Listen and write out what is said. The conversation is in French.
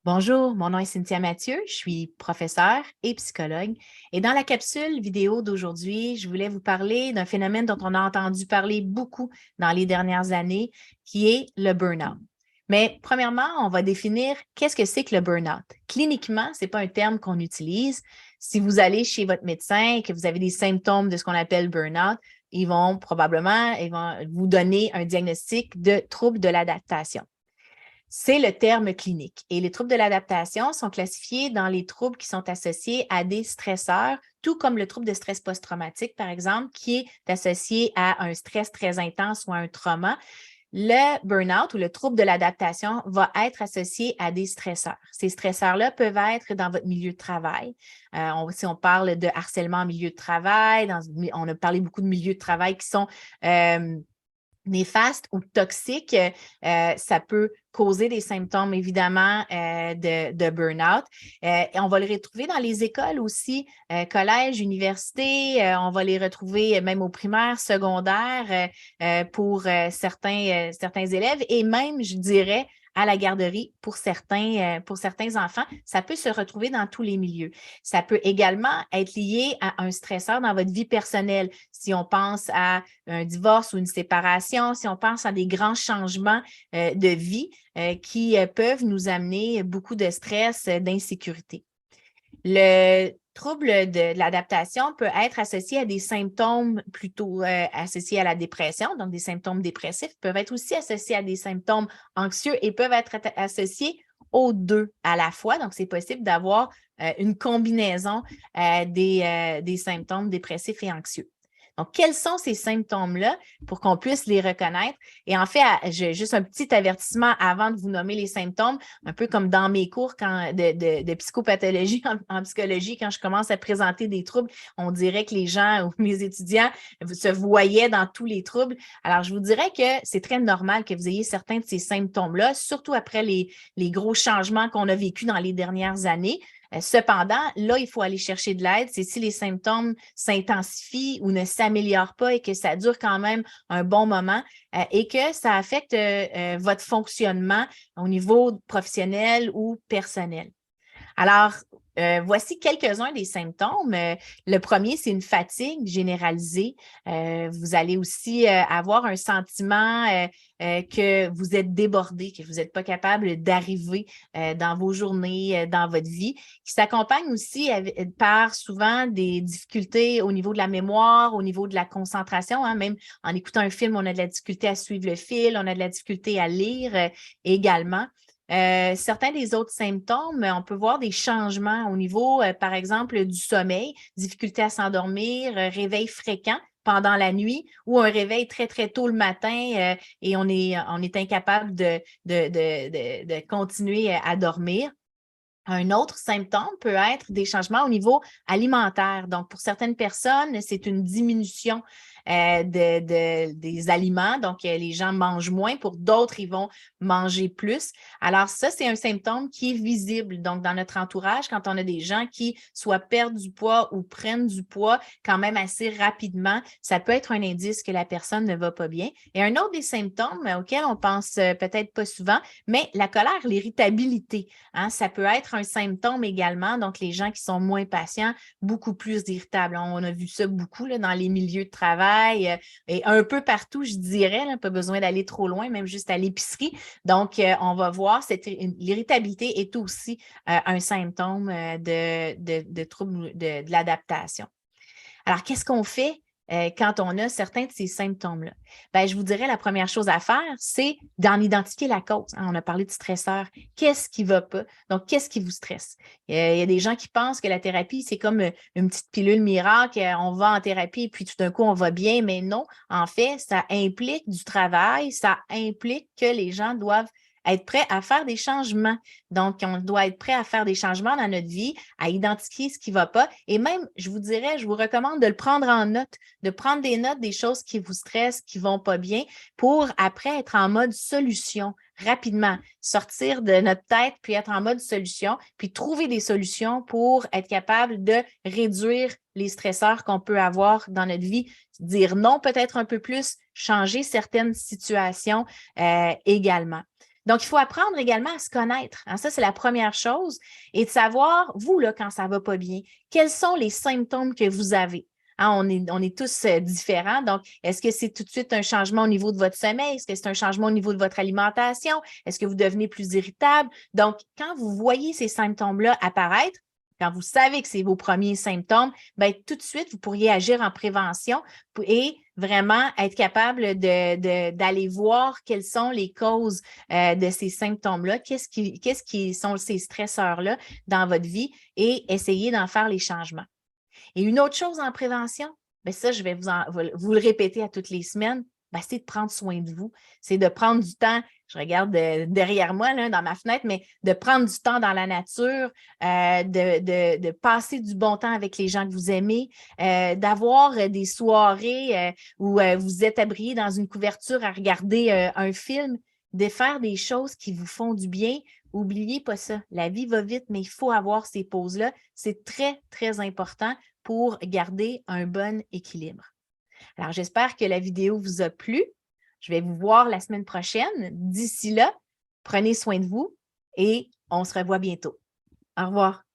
Bonjour, mon nom est Cynthia Mathieu, je suis professeure et psychologue. Et dans la capsule vidéo d'aujourd'hui, je voulais vous parler d'un phénomène dont on a entendu parler beaucoup dans les dernières années, qui est le burn-out. Mais premièrement, on va définir qu'est-ce que c'est que le burn-out. Cliniquement, ce n'est pas un terme qu'on utilise. Si vous allez chez votre médecin et que vous avez des symptômes de ce qu'on appelle burn-out, ils vont vous donner un diagnostic de trouble de l'adaptation. C'est le terme clinique. Et les troubles de l'adaptation sont classifiés dans les troubles qui sont associés à des stresseurs, tout comme le trouble de stress post-traumatique, par exemple, qui est associé à un stress très intense ou à un trauma. Le burn-out ou le trouble de l'adaptation va être associé à des stresseurs. Ces stresseurs-là peuvent être dans votre milieu de travail. Si on parle de harcèlement en milieu de travail, on a parlé beaucoup de milieux de travail qui sont néfastes ou toxiques, ça peut causer des symptômes, évidemment, de burn-out. Et on va les retrouver dans les écoles aussi, collège, université, on va les retrouver même au primaire, secondaire, pour certains élèves et même, je dirais, à la garderie pour certains enfants. Ça peut se retrouver dans tous les milieux. Ça peut également être lié à un stresseur dans votre vie personnelle. Si on pense à un divorce ou une séparation, si on pense à des grands changements de vie qui peuvent nous amener beaucoup de stress, d'insécurité. Le trouble de l'adaptation peut être associé à des symptômes plutôt associés à la dépression, donc des symptômes dépressifs, peuvent être aussi associés à des symptômes anxieux et peuvent être associés aux deux à la fois. Donc, c'est possible d'avoir une combinaison des symptômes dépressifs et anxieux. Donc, quels sont ces symptômes-là pour qu'on puisse les reconnaître? Et en fait, j'ai juste un petit avertissement avant de vous nommer les symptômes, un peu comme dans mes cours de psychopathologie en psychologie, quand je commence à présenter des troubles, on dirait que les gens ou mes étudiants se voyaient dans tous les troubles. Alors, je vous dirais que c'est très normal que vous ayez certains de ces symptômes-là, surtout après les gros changements qu'on a vécus dans les dernières années. Cependant, là, il faut aller chercher de l'aide. C'est si les symptômes s'intensifient ou ne s'améliorent pas et que ça dure quand même un bon moment et que ça affecte votre fonctionnement au niveau professionnel ou personnel. Alors, voici quelques-uns des symptômes. Le premier, c'est une fatigue généralisée. Vous allez aussi avoir un sentiment que vous êtes débordé, que vous n'êtes pas capable d'arriver dans vos journées, dans votre vie, qui s'accompagne aussi par souvent des difficultés au niveau de la mémoire, au niveau de la concentration. Hein. Même en écoutant un film, on a de la difficulté à suivre le fil, on a de la difficulté à lire également. Certains des autres symptômes, on peut voir des changements au niveau, par exemple, du sommeil, difficulté à s'endormir, réveil fréquent pendant la nuit ou un réveil très, très tôt le matin et on est incapable de continuer à dormir. Un autre symptôme peut être des changements au niveau alimentaire. Donc, pour certaines personnes, c'est une diminution des aliments. Donc, les gens mangent moins. Pour d'autres, ils vont manger plus. Alors, ça, c'est un symptôme qui est visible. Donc, dans notre entourage, quand on a des gens qui soit perdent du poids ou prennent du poids quand même assez rapidement, ça peut être un indice que la personne ne va pas bien. Et un autre des symptômes auxquels on pense peut-être pas souvent, mais la colère, l'irritabilité, hein, ça peut être un symptôme également. Donc, les gens qui sont moins patients, beaucoup plus irritables. On a vu ça beaucoup là, dans les milieux de travail et un peu partout, je dirais, là, pas besoin d'aller trop loin, même juste à l'épicerie. Donc, on va voir, l'irritabilité est aussi un symptôme de trouble de l'adaptation. Alors, qu'est-ce qu'on fait quand on a certains de ces symptômes-là? Bien, je vous dirais la première chose à faire, c'est d'en identifier la cause. Hein, on a parlé de stresseur. Qu'est-ce qui ne va pas? Donc, qu'est-ce qui vous stresse? Il y a des gens qui pensent que la thérapie, c'est comme une petite pilule miracle. On va en thérapie et puis tout d'un coup, on va bien. Mais non, en fait, ça implique du travail. Ça implique que les gens doivent être prêts à faire des changements. Donc, on doit être prêt à faire des changements dans notre vie, à identifier ce qui ne va pas. Et même, je vous dirais, je vous recommande de le prendre en note, de prendre des notes des choses qui vous stressent, qui ne vont pas bien, pour après être en mode solution rapidement, sortir de notre tête, puis être en mode solution, puis trouver des solutions pour être capable de réduire les stresseurs qu'on peut avoir dans notre vie, dire non peut-être un peu plus, changer certaines situations également. Donc, il faut apprendre également à se connaître. Hein. Ça, c'est la première chose. Et de savoir, vous, là, quand ça ne va pas bien, quels sont les symptômes que vous avez. Hein, on est tous différents. Donc, est-ce que c'est tout de suite un changement au niveau de votre sommeil? Est-ce que c'est un changement au niveau de votre alimentation? Est-ce que vous devenez plus irritable? Donc, quand vous voyez ces symptômes-là apparaître, quand vous savez que c'est vos premiers symptômes, bien, tout de suite, vous pourriez agir en prévention et vraiment être capable d'aller voir quelles sont les causes de ces symptômes-là, qu'est-ce qui sont ces stresseurs-là dans votre vie et essayer d'en faire les changements. Et une autre chose en prévention, bien ça, je vais vous le répéter à toutes les semaines, bien, c'est de prendre soin de vous. C'est de prendre du temps, je regarde derrière moi, là, dans ma fenêtre, mais de prendre du temps dans la nature, de passer du bon temps avec les gens que vous aimez, d'avoir des soirées où vous êtes abrié dans une couverture à regarder un film, de faire des choses qui vous font du bien. N'oubliez pas ça. La vie va vite, mais il faut avoir ces pauses-là. C'est très, très important pour garder un bon équilibre. Alors, j'espère que la vidéo vous a plu. Je vais vous voir la semaine prochaine. D'ici là, prenez soin de vous et on se revoit bientôt. Au revoir.